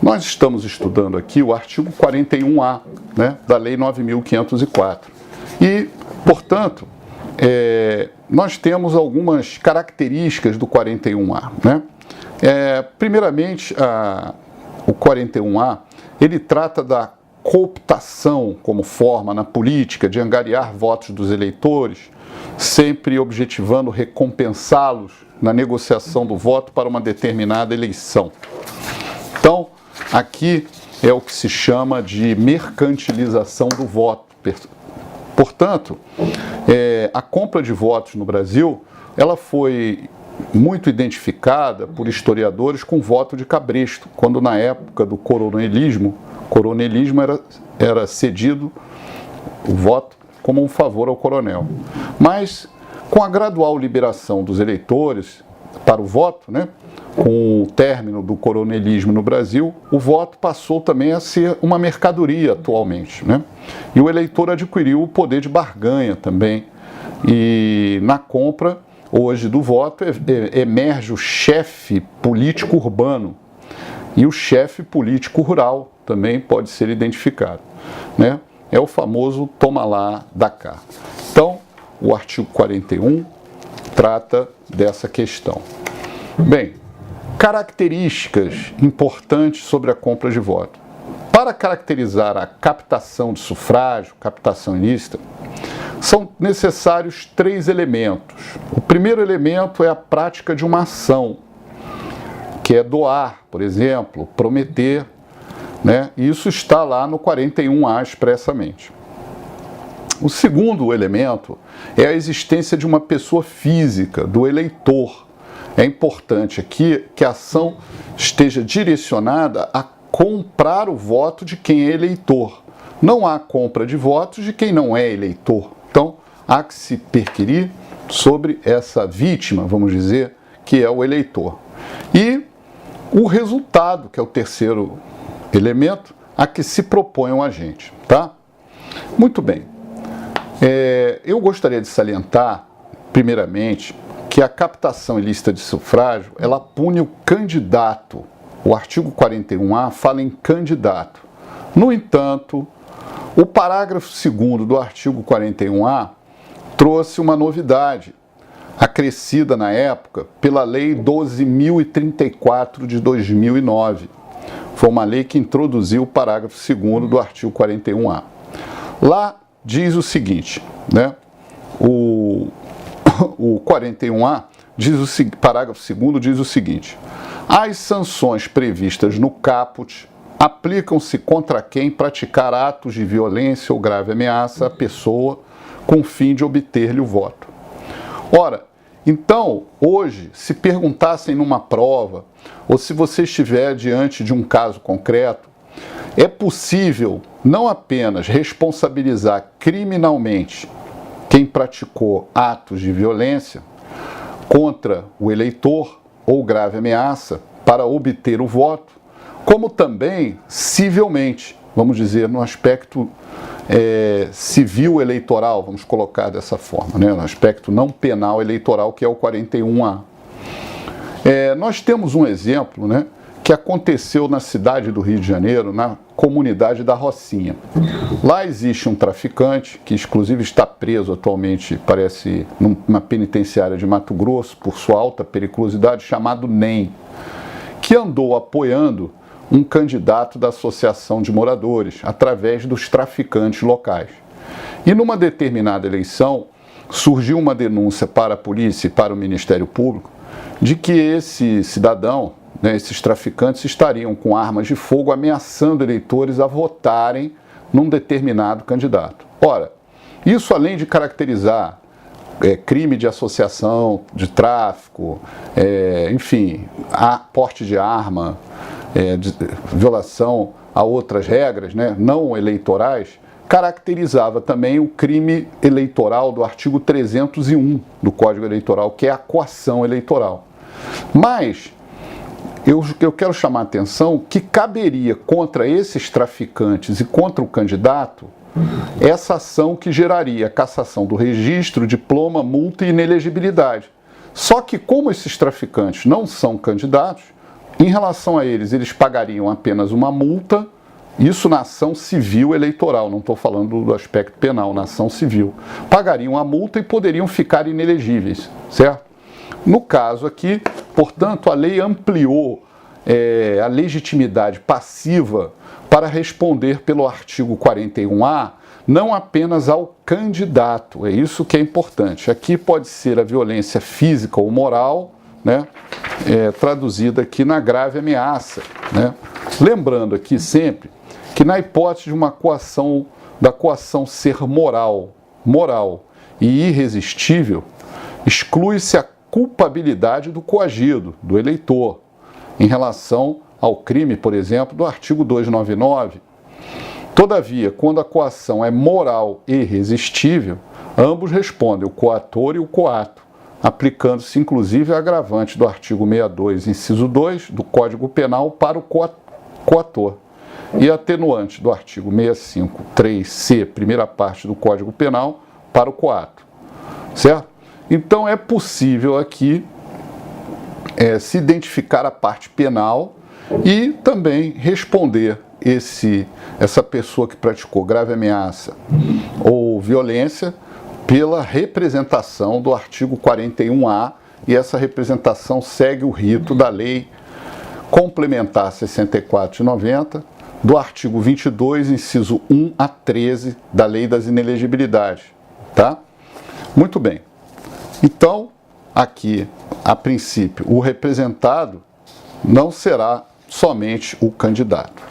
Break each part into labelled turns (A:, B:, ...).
A: Nós estamos estudando aqui o artigo 41A, né, da Lei 9.504. E, portanto, nós temos algumas características do 41A. Né? Primeiramente, o 41A, ele trata da cooptação como forma na política de angariar votos dos eleitores, sempre objetivando recompensá-los na negociação do voto para uma determinada eleição. Então, aqui é o que se chama de mercantilização do voto. Portanto, a compra de votos no Brasil, ela foi muito identificada por historiadores com voto de cabresto, quando na época do coronelismo era cedido o voto como um favor ao coronel. Mas, com a gradual liberação dos eleitores para o voto, né, com o término do coronelismo no Brasil, o voto passou também a ser uma mercadoria atualmente, né? E o eleitor adquiriu o poder de barganha também. E na compra, hoje, do voto, emerge o chefe político urbano e o chefe político rural também pode ser identificado, né? É o famoso toma lá, dá cá. Então, o artigo 41 trata dessa questão. Bem, características importantes sobre a compra de voto. Para caracterizar a captação de sufrágio, captação ilícita, são necessários 3 elementos. O primeiro elemento é a prática de uma ação, que é doar, por exemplo, prometer, né? Isso está lá no 41A expressamente. O segundo elemento é a existência de uma pessoa física, do eleitor. É importante aqui que a ação esteja direcionada a comprar o voto de quem é eleitor. Não há compra de votos de quem não é eleitor. Então, há que se perquirir sobre essa vítima, vamos dizer, que é o eleitor. E o resultado, que é o terceiro elemento, a que se propõe um agente. Tá? Muito bem. Eu gostaria de salientar, primeiramente, que a captação ilícita de sufrágio, ela pune o candidato. O artigo 41A fala em candidato. No entanto, o parágrafo 2º do artigo 41A trouxe uma novidade, acrescida na época pela Lei 12.034 de 2009. Foi uma lei que introduziu o parágrafo 2º do artigo 41A. Lá diz o seguinte, né? O 41A, parágrafo 2º, diz o seguinte: as sanções previstas no caput aplicam-se contra quem praticar atos de violência ou grave ameaça à pessoa com o fim de obter-lhe o voto. Ora, então, hoje, se perguntassem numa prova, ou se você estiver diante de um caso concreto, é possível não apenas responsabilizar criminalmente quem praticou atos de violência contra o eleitor ou grave ameaça para obter o voto, como também civilmente, vamos dizer, no aspecto civil eleitoral, vamos colocar dessa forma, né? No aspecto não penal eleitoral, que é o 41A. Nós temos um exemplo, né, que aconteceu na cidade do Rio de Janeiro, na comunidade da Rocinha. Lá existe um traficante, que inclusive está preso atualmente, parece, numa penitenciária de Mato Grosso, por sua alta periculosidade, chamado NEM, que andou apoiando um candidato da Associação de Moradores, através dos traficantes locais. E numa determinada eleição, surgiu uma denúncia para a polícia e para o Ministério Público de que esse cidadão, né, esses traficantes, estariam com armas de fogo ameaçando eleitores a votarem num determinado candidato. Ora, isso além de caracterizar crime de associação, de tráfico, enfim, porte de arma, de violação a outras regras, né, não eleitorais, caracterizava também o crime eleitoral do artigo 301 do Código Eleitoral, que é a coação eleitoral. Mas eu quero chamar a atenção que caberia contra esses traficantes e contra o candidato essa ação que geraria a cassação do registro, diploma, multa e inelegibilidade. Só que como esses traficantes não são candidatos, Em relação a eles, eles pagariam apenas uma multa, isso na ação civil eleitoral, não estou falando do aspecto penal, na ação civil. Pagariam a multa e poderiam ficar inelegíveis, certo? No caso aqui, portanto, a lei ampliou a legitimidade passiva para responder pelo artigo 41A, não apenas ao candidato, é isso que é importante. Aqui pode ser a violência física ou moral, né, traduzida aqui na grave ameaça, né? Lembrando aqui sempre que na hipótese de uma coação, da coação ser moral e irresistível, exclui-se a culpabilidade do coagido, do eleitor, em relação ao crime, por exemplo, do artigo 299. Todavia, quando a coação é moral e irresistível, ambos respondem, o coator e o coato, aplicando-se inclusive a agravante do artigo 62, inciso 2 do Código Penal para o coator e a atenuante do artigo 65, 3C, primeira parte do Código Penal, para o coato, certo? Então é possível aqui se identificar a parte penal e também responder essa pessoa que praticou grave ameaça ou violência pela representação do artigo 41A, e essa representação segue o rito da Lei Complementar 64 de 90, do artigo 22, inciso 1 a 13 da Lei das Inelegibilidades, tá? Muito bem. Então, aqui, a princípio, o representado não será somente o candidato.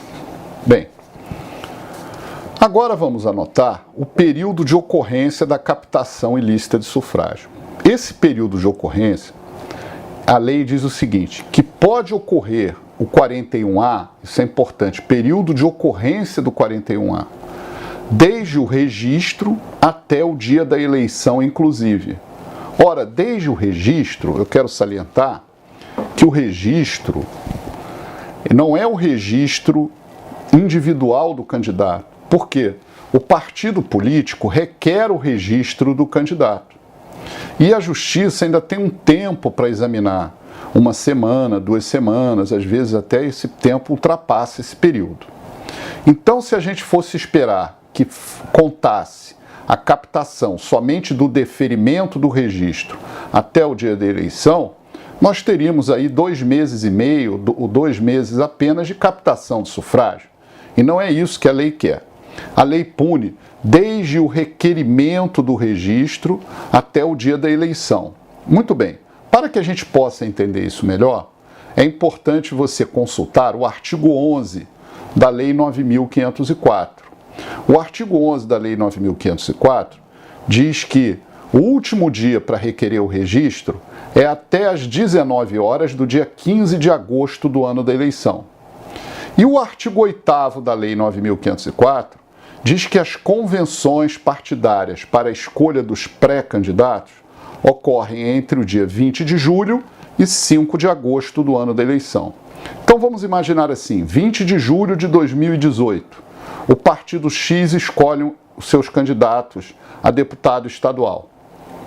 A: Bem, agora vamos anotar o período de ocorrência da captação ilícita de sufrágio. Esse período de ocorrência, a lei diz o seguinte, que pode ocorrer o 41A, isso é importante, período de ocorrência do 41A, desde o registro até o dia da eleição, inclusive. Ora, desde o registro, eu quero salientar que o registro não é o registro individual do candidato. Por quê? O partido político requer o registro do candidato. E a justiça ainda tem um tempo para examinar, uma semana, 2 semanas, às vezes até esse tempo ultrapassa esse período. Então, se a gente fosse esperar que contasse a captação somente do deferimento do registro até o dia da eleição, nós teríamos aí 2 meses e meio, 2 meses apenas de captação de sufrágio. E não é isso que a lei quer. A lei pune desde o requerimento do registro até o dia da eleição. Muito bem, para que a gente possa entender isso melhor, é importante você consultar o artigo 11 da Lei 9.504. O artigo 11 da Lei 9.504 diz que o último dia para requerer o registro é até às 19 horas do dia 15 de agosto do ano da eleição. E o artigo 8º da Lei 9.504 diz que as convenções partidárias para a escolha dos pré-candidatos ocorrem entre o dia 20 de julho e 5 de agosto do ano da eleição. Então vamos imaginar assim, 20 de julho de 2018, o partido X escolhe os seus candidatos a deputado estadual.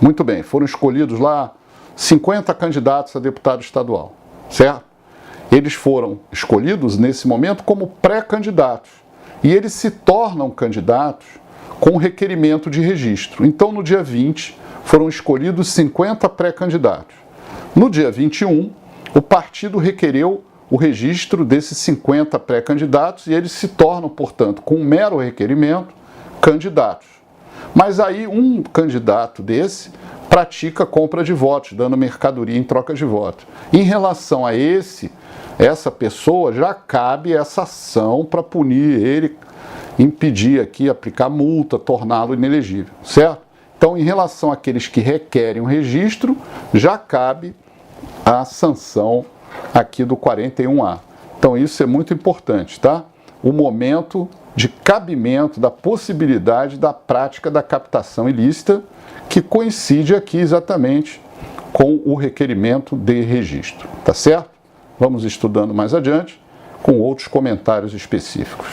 A: Muito bem, foram escolhidos lá 50 candidatos a deputado estadual, certo? Eles foram escolhidos nesse momento como pré-candidatos e eles se tornam candidatos com requerimento de registro. Então, no dia 20, foram escolhidos 50 pré-candidatos. No dia 21, o partido requereu o registro desses 50 pré-candidatos e eles se tornam, portanto, com um mero requerimento, candidatos. Mas aí um candidato desse pratica compra de votos, dando mercadoria em troca de votos. Em relação a essa pessoa, já cabe essa ação para punir ele, impedir aqui, aplicar multa, torná-lo inelegível, certo? Então, em relação àqueles que requerem o registro, já cabe a sanção aqui do 41A. Então, isso é muito importante, tá? O momento de cabimento da possibilidade da prática da captação ilícita, que coincide aqui exatamente com o requerimento de registro, tá certo? Vamos estudando mais adiante com outros comentários específicos.